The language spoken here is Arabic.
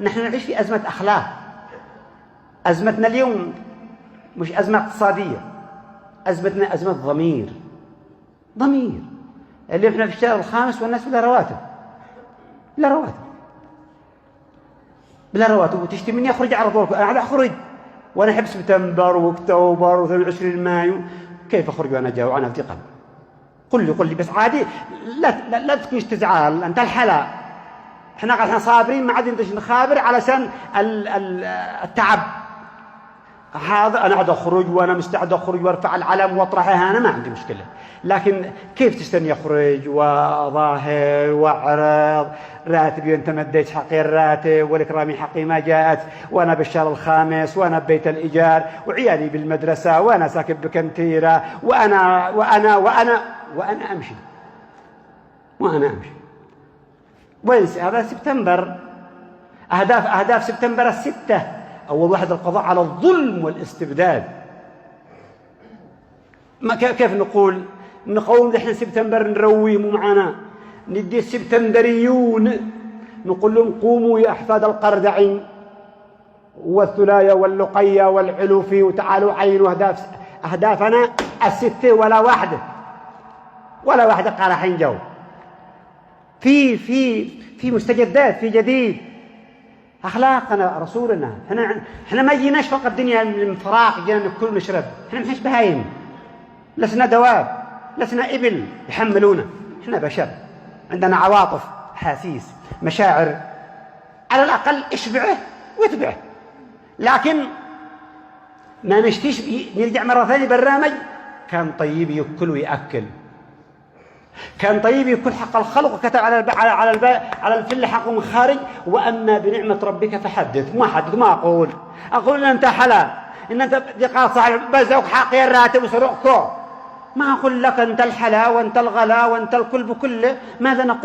نحن نعيش في أزمة أخلاق. أزمتنا اليوم مش أزمة اقتصادية، أزمتنا أزمة ضمير. ضمير. اللي احنا في الشهر الخامس والناس بلا رواتب، بلا رواتب، بلا رواتب، وتشتي مني أخرج على طول. أنا أخرج وأنا أحب سبتمبر وأكتوبر و22 مايو، كيف أخرج وأنا جوعان في قلب؟ قل لي بس عادي، لا تكونش تزعل أنت الحلا. احنا صابرين، ما عاد ندش نخابر علشان التعب. هذا أنا قاعد أخرج وأنا مستعد أخرج وأرفع العلم وأطرحها، أنا ما عندي مشكلة. لكن كيف تستني أخرج وظاهر وأعرض راتبي وأنت ما اديتش حقي الراتب، والإكرامي حقي ما جاءت، وأنا بالشهر الخامس، وأنا ببيت الإيجار، وعيالي بالمدرسة، وأنا ساكن بكنتيرة، وأنا أمشي. وين هذا سبتمبر؟ أهداف سبتمبر الستة. أول واحد القضاء على الظلم والاستبداد. ما كيف نقول إحنا سبتمبر نرويهم معنا، ندي السبتمبريون نقول لهم قوموا يا أحفاد القردعين والثلايا واللقيا والعلوفي، وتعالوا عينوا أهدافنا الستة، ولا واحدة قارحين جو. في مستجدات، في جديد. أخلاقنا رسولنا. احنا ما جيناش فقط الدنيا من فراغ جينا ناكل ونشرب. احنا مش بهايم، لسنا دواب، لسنا إبل يحملونا. احنا بشر عندنا عواطف، حاسيس، مشاعر، على الأقل اشبعه واتبعه. لكن ما نشتيش نرجع مرة ثانية برنامج كان طيب يأكل ويأكل، كان طيب يكون حق الخلق، وكتب على الفل حق من خارج. وأما بنعمة ربك فحدث. ما أقول إن أنت حلال، إن أنت دقاء صاحب بزوك حقي الراتب وسرقته. ما أقول لك أنت الحلا وأنت الغلا وأنت الكل بكله. ماذا نقول؟